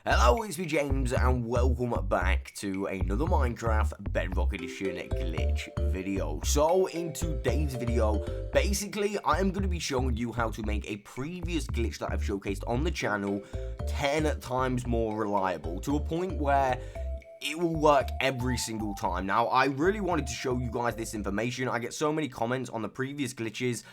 Hello, it's me James, and welcome back to another Minecraft Bedrock Edition glitch video. So, in today's video, basically, I am going to be showing you how to make a previous glitch that I've showcased on the channel 10 times more reliable, to a point where it will work every single time. Now, I really wanted to show you guys this information. I get so many comments on the previous glitches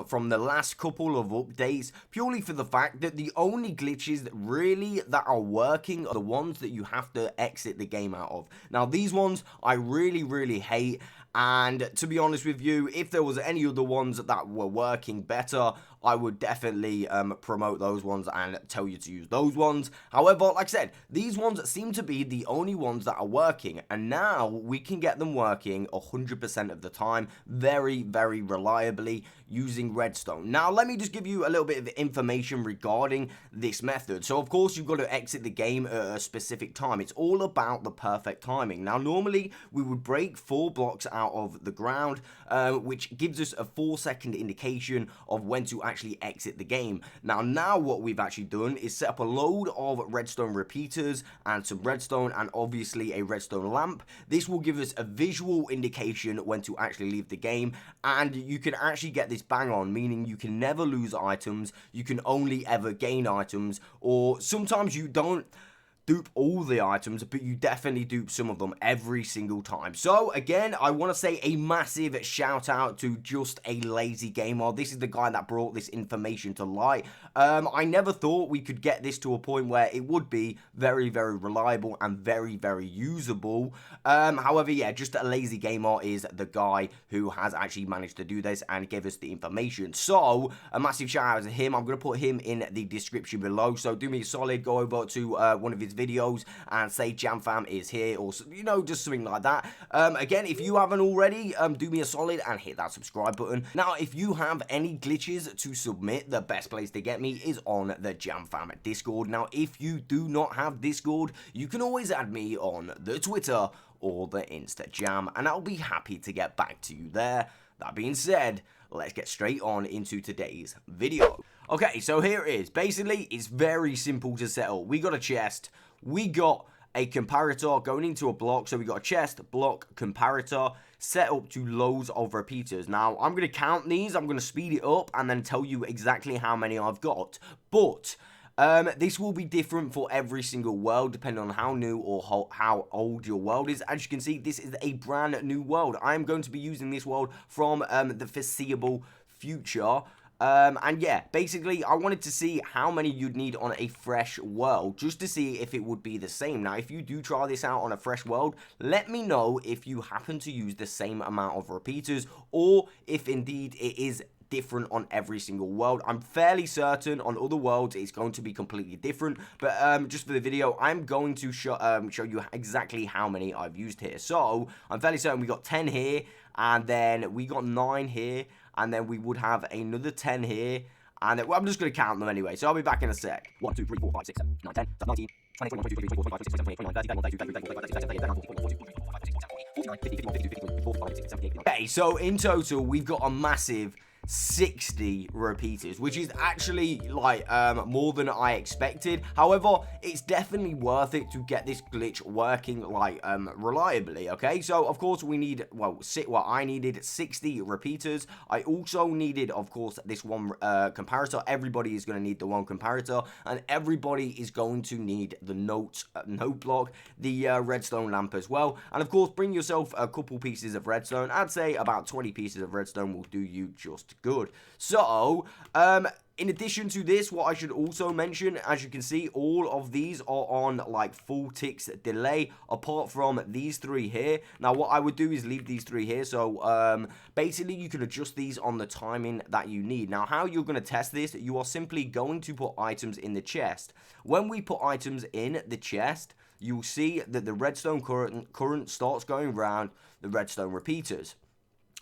from the last couple of updates, purely for the fact that the only glitches that are working are the ones that you have to exit the game out of. Now, these ones I really hate. And to be honest with you, if there was any other ones that were working better, I would definitely promote those ones and tell you to use those ones. However, like I said, these ones seem to be the only ones that are working. And now we can get them working 100% of the time, very reliably, using redstone. Now, let me just give you a little bit of information regarding this method. So, of course, you've got to exit the game at a specific time. It's all about the perfect timing. Now, normally, we would break 4 blocks out of the ground, which gives us a 4-second indication of when to actually exit the game. Now what we've actually done is set up a load of redstone repeaters and some redstone and obviously a redstone lamp. This will give us a visual indication when to actually leave the game, and you can actually get this bang on, meaning you can never lose items, you can only ever gain items, or sometimes you don't dupe all the items, but you definitely dupe some of them every single time. So again, I want to say a massive shout out to JustALazyGamer. This is the guy that brought this information to light. I never thought we could get this to a point where it would be very reliable and very usable. However, yeah, JustALazyGamer is the guy who has actually managed to do this and gave us the information. So a massive shout out to him. I'm going to put him in the description below, so do me a solid, go over to one of his videos and say Jam Fam is here, or just something like that. Again, if you haven't already, do me a solid and hit that subscribe button. Now, if you have any glitches to submit, the best place to get me is on the Jam Fam Discord. Now, if you do not have Discord, you can always add me on the Twitter or the InstaJam, and I'll be happy to get back to you there. That being said, let's get straight on into today's video. Okay, so here it is. Basically, it's very simple to set up. We got a chest, we got a comparator going into a block, so we got a chest, block, comparator, set up to loads of repeaters. Now, I'm going to count these, I'm going to speed it up, and then tell you exactly how many I've got. But this will be different for every single world, depending on how new or how old your world is. As you can see, this is a brand new world. I'm going to be using this world from the foreseeable future. And yeah, basically, I wanted to see how many you'd need on a fresh world, just to see if it would be the same. Now, if you do try this out on a fresh world, let me know if you happen to use the same amount of repeaters, or if indeed it is different on every single world. I'm fairly certain on other worlds it's going to be completely different, but just for the video, I'm going to show you exactly how many I've used here. So I'm fairly certain we got 10 here, and then we got 9 here, and then we would have another 10 here, and then, well, I'm just going to count them anyway, so I'll be back in a sec. 1, 2, 3, 4, 5, 6, 7, 9, 10, 19, 20, 21, 22, 23, 24, 25, 26, 27, 28, 29, 30, 31, 32, 33, 34, 35, 36, 37, 38, 39, 40, 41, 42, 43, 44, 45, 46, 47, 48, 49. Okay, so in total, we've got a massive 60 repeaters, which is actually like more than I expected. However, it's definitely worth it to get this glitch working like reliably. Okay, so of course we need, I needed 60 repeaters. I also needed, of course, this one comparator. Everybody is going to need the one comparator, and everybody is going to need the note block, the redstone lamp as well, and of course bring yourself a couple pieces of redstone. I'd say about 20 pieces of redstone will do you just good. So, in addition to this, what I should also mention, as you can see, all of these are on like full ticks delay, apart from these 3 here. Now, what I would do is leave these 3 here, so basically you can adjust these on the timing that you need. Now, how you're going to test this, you are simply going to put items in the chest. When we put items in the chest, you'll see that the redstone current starts going around the redstone repeaters.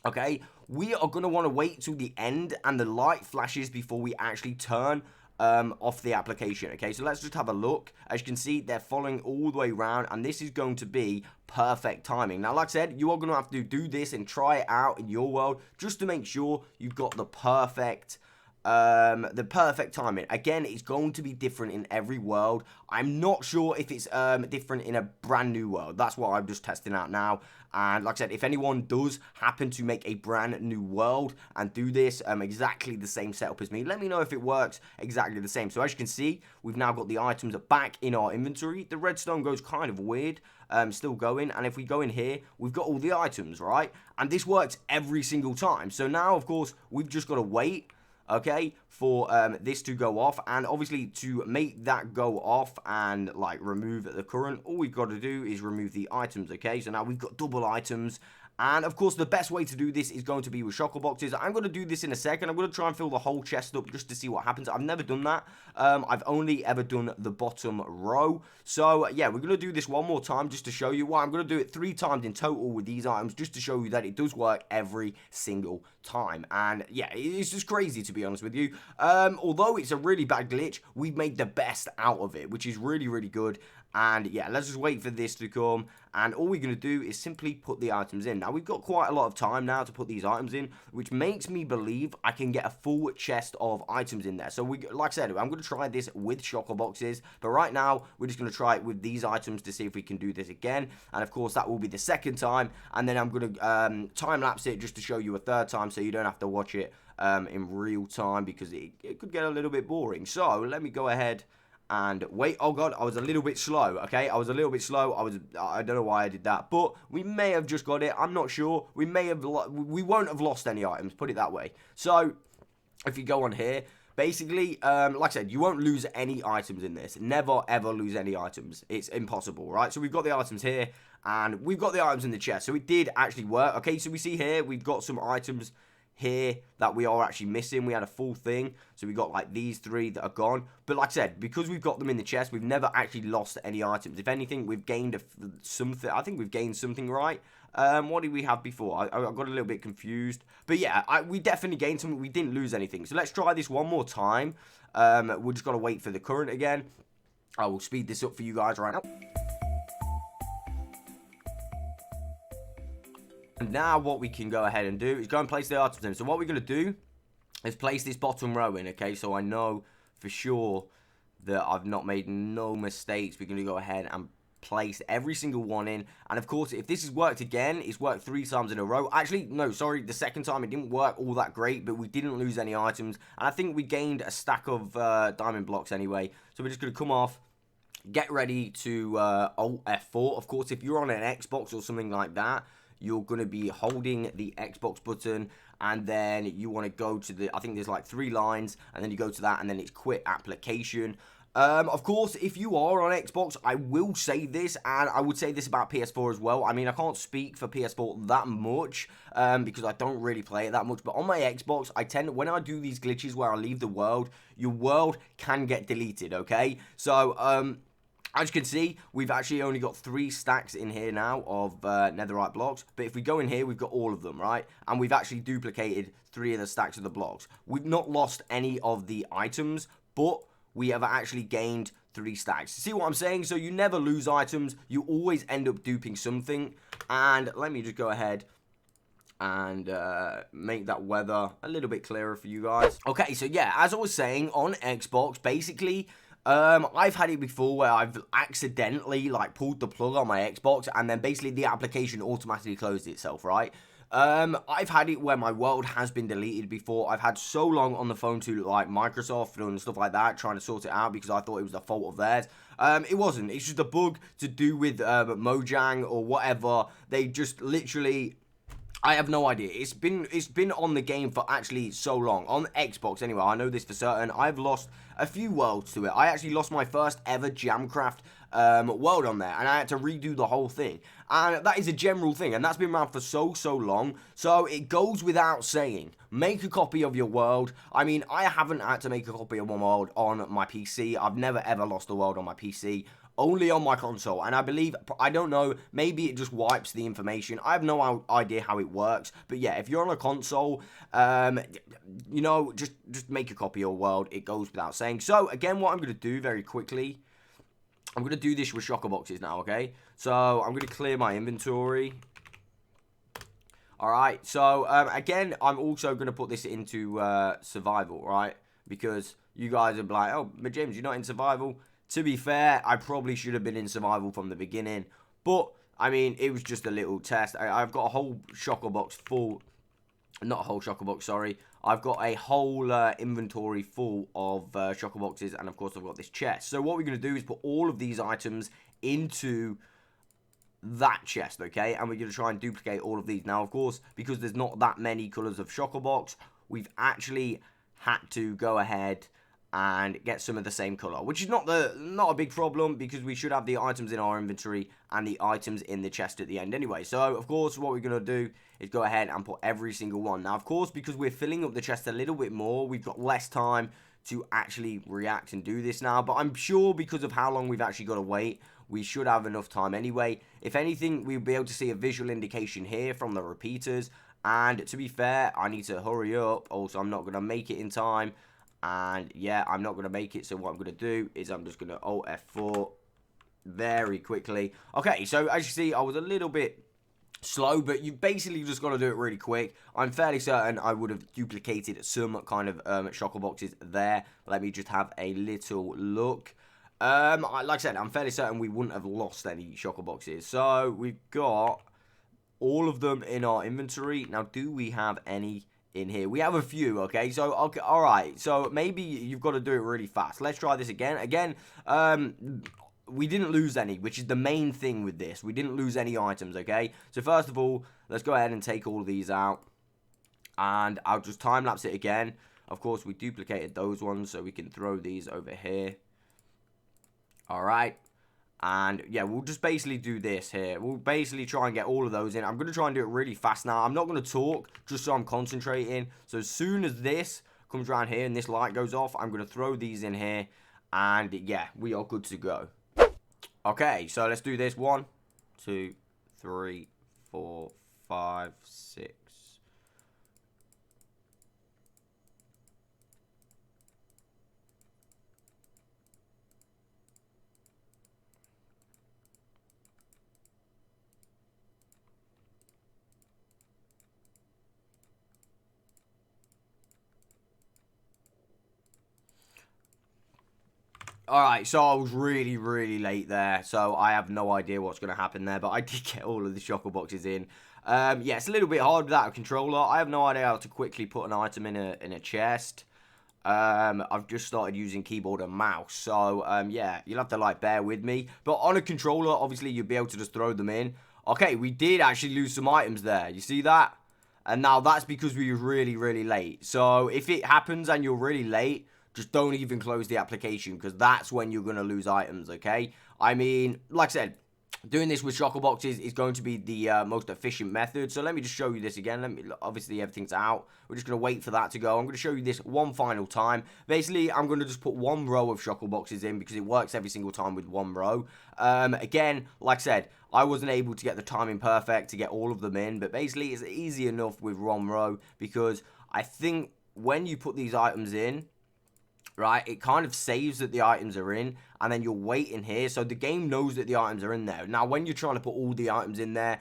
Okay, we are going to want to wait till the end and the light flashes before we actually turn off the application. Okay, so let's just have a look. As you can see, they're following all the way around, and this is going to be perfect timing. Now, like I said, you are going to have to do this and try it out in your world just to make sure you've got the perfect the perfect timing. Again, it's going to be different in every world. I'm not sure if it's different in a brand new world. That's what I'm just testing out now. And like I said, if anyone does happen to make a brand new world and do this exactly the same setup as me, let me know if it works exactly the same. So as you can see, we've now got the items back in our inventory. The redstone goes kind of weird, still going. And if we go in here, we've got all the items, right? And this works every single time. So now, of course, we've just got to wait, okay, for this to go off. And obviously, to make that go off and like remove the current, all we've got to do is remove the items, okay? So now we've got double items. And of course, the best way to do this is going to be with shulker boxes. I'm going to do this in a second. I'm going to try and fill the whole chest up just to see what happens. I've never done that. I've only ever done the bottom row. So yeah, we're going to do this one more time just to show you. Well, I'm going to do it 3 times in total with these items just to show you that it does work every single time. And yeah, it's just crazy, to be honest with you. Although it's a really bad glitch, we've made the best out of it, which is really, really good. And yeah, let's just wait for this to come. And all we're going to do is simply put the items in. Now, we've got quite a lot of time now to put these items in, which makes me believe I can get a full chest of items in there. So, like I said, I'm going to try this with shulker boxes. But right now, we're just going to try it with these items to see if we can do this again. And of course, that will be the second time. And then I'm going to time-lapse it just to show you a third time so you don't have to watch it in real time because it could get a little bit boring. So, let me go ahead and wait. Oh god, I was a little bit slow. Okay, I was a little bit slow. I don't know why I did that, but we may have just got it. I'm not sure. We won't have lost any items, put it that way. So if you go on here, basically, like I said, you won't lose any items in this. Never ever lose any items. It's impossible, right? So we've got the items here, and we've got the items in the chest. So it did actually work. Okay, so we see here we've got some items here that we are actually missing. We had a full thing, so we got like these 3 that are gone. But like I said, because we've got them in the chest, we've never actually lost any items. If anything, we've gained something. I think we've gained something, right? What did we have before? I got a little bit confused. But yeah, we definitely gained something. We didn't lose anything. So let's try this one more time. We're just going to wait for the current again. I will speed this up for you guys right now. And now what we can go ahead and do is go and place the items in. So what we're going to do is place this bottom row in, okay? So I know for sure that I've not made no mistakes. We're going to go ahead and place every single one in. And of course, if this has worked again, it's worked 3 times in a row. Actually, no, sorry, the second time it didn't work all that great, but we didn't lose any items. And I think we gained a stack of diamond blocks anyway. So we're just going to come off, get ready to Alt F4. Of course, if you're on an Xbox or something like that, you're going to be holding the Xbox button, and then you want to go to the, I think there's like 3 lines, and then you go to that, and then it's quit application. Of course, if you are on Xbox, I will say this, and I would say this about PS4 as well. I mean, I can't speak for PS4 that much, because I don't really play it that much, but on my Xbox, I tend, when I do these glitches where I leave the world, your world can get deleted, okay? So, as you can see, we've actually only got 3 stacks in here now of netherite blocks. But if we go in here, we've got all of them, right? And we've actually duplicated 3 of the stacks of the blocks. We've not lost any of the items, but we have actually gained 3 stacks. See what I'm saying? So you never lose items. You always end up duping something. And let me just go ahead and make that weather a little bit clearer for you guys. Okay, so yeah, as I was saying, on Xbox, basically, I've had it before where I've accidentally like pulled the plug on my Xbox and then basically the application automatically closed itself, right? I've had it where my world has been deleted before. I've had so long on the phone to like Microsoft and stuff like that trying to sort it out because I thought it was the fault of theirs. It wasn't. It's just a bug to do with Mojang or whatever. They just literally, I have no idea. It's been on the game for actually so long. On Xbox anyway, I know this for certain. I've lost a few worlds to it. I actually lost my first ever Jamcraft world on there, and I had to redo the whole thing. And that is a general thing, and that's been around for so long. So it goes without saying, make a copy of your world. I mean, I haven't had to make a copy of my world on my PC. I've never ever lost a world on my PC. Only on my console, and I believe, I don't know, maybe it just wipes the information. I have no idea how it works, but yeah, if you're on a console, you know, just make a copy of your world. It goes without saying. So again, what I'm going to do very quickly, I'm going to do this with shulker boxes now, okay? So I'm going to clear my inventory. Alright, so, again, I'm also going to put this into, survival, right? Because you guys are like, oh, but James, you're not in survival. To be fair, I probably should have been in survival from the beginning. But, I mean, it was just a little test. I've got a whole shocker box full. Not a whole shocker box, sorry. I've got a whole inventory full of shocker boxes. And, of course, I've got this chest. So, what we're going to do is put all of these items into that chest, okay? And we're going to try and duplicate all of these. Now, of course, because there's not that many colors of shocker box, we've actually had to go ahead and get some of the same color, which is not a big problem, because we should have the items in our inventory and the items in the chest at the end anyway. So, of course, what we're going to do is go ahead and put every single one. Now, of course, because we're filling up the chest a little bit more, we've got less time to actually react and do this now. But I'm sure because of how long we've actually got to wait, we should have enough time anyway. If anything, we'll be able to see a visual indication here from the repeaters. And to be fair, I need to hurry up. Also, I'm not going to make it in time. And yeah, I'm not going to make it. So what I'm going to do is I'm just going to Alt F4 very quickly. Okay, so as you see, I was a little bit slow, but you basically just got to do it really quick. I'm fairly certain I would have duplicated some kind of shocker boxes there. Let me just have a little look. Like I said, I'm fairly certain we wouldn't have lost any shocker boxes. So we've got all of them in our inventory. Now, do we have any in here? We have a few, okay? So, okay, all right. So maybe you've got to do it really fast. Let's try this again. Again, we didn't lose any, which is the main thing with this. We didn't lose any items, okay? So first of all, let's go ahead and take all of these out. And I'll just time-lapse it again. Of course, we duplicated those ones, so we can throw these over here. Alright. And, yeah, we'll just basically do this here. We'll basically try and get all of those in. I'm going to try and do it really fast now. I'm not going to talk, just so I'm concentrating. So as soon as this comes around here and this light goes off, I'm going to throw these in here. And, yeah, we are good to go. Okay, so let's do this. 1, 2, 3, 4, 5, 6. Alright, so I was really, really late there, so I have no idea what's going to happen there, but I did get all of the shocker boxes in. Yeah, it's a little bit hard without a controller. I have no idea how to quickly put an item in a chest. I've just started using keyboard and mouse, so, yeah, you'll have to, like, bear with me. But on a controller, obviously, you'll be able to just throw them in. Okay, we did actually lose some items there. You see that? And now that's because we were really, really late. So, if it happens and you're really late, just don't even close the application, because that's when you're going to lose items, okay? I mean, like I said, doing this with shocker boxes is going to be the most efficient method. So let me just show you this again. Obviously, everything's out. We're just going to wait for that to go. I'm going to show you this one final time. Basically, I'm going to just put one row of shocker boxes in, because it works every single time with one row. Again, like I said, I wasn't able to get the timing perfect to get all of them in. But basically, it's easy enough with one row, because I think when you put these items in, right, it kind of saves that the items are in, and then you'll wait in here, so the game knows that the items are in there. Now, when you're trying to put all the items in there,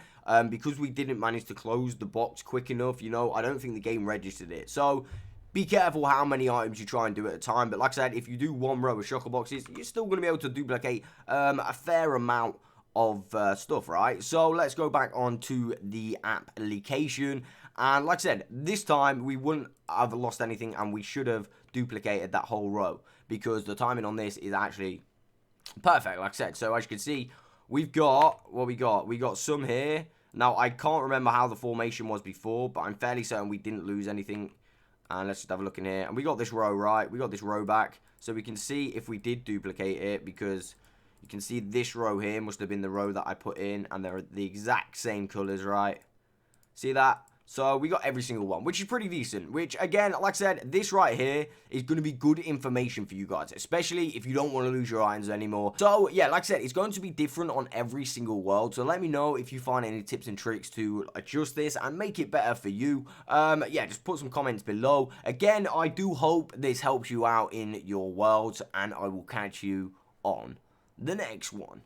because we didn't manage to close the box quick enough, you know, I don't think the game registered it. So, be careful how many items you try and do at a time. But like I said, if you do one row of shocker boxes, you're still going to be able to duplicate a fair amount of stuff, right? So, let's go back onto the application. And like I said, this time we wouldn't have lost anything, and we should have duplicated that whole row, because the timing on this is actually perfect, like I said. So as you can see, we've got what we got some here. Now, I can't remember how the formation was before, but I'm fairly certain we didn't lose anything. And let's just have a look in here. And we got this row, right? We got this row back, so we can see if we did duplicate it, because you can see this row here must have been the row that I put in, and they're the exact same colors, right? See that? So we got every single one, which is pretty decent, which, again, like I said, this right here is going to be good information for you guys, especially if you don't want to lose your items anymore. So, yeah, like I said, it's going to be different on every single world, so let me know if you find any tips and tricks to adjust this and make it better for you. Yeah, just put some comments below. Again, I do hope this helps you out in your worlds, and I will catch you on the next one.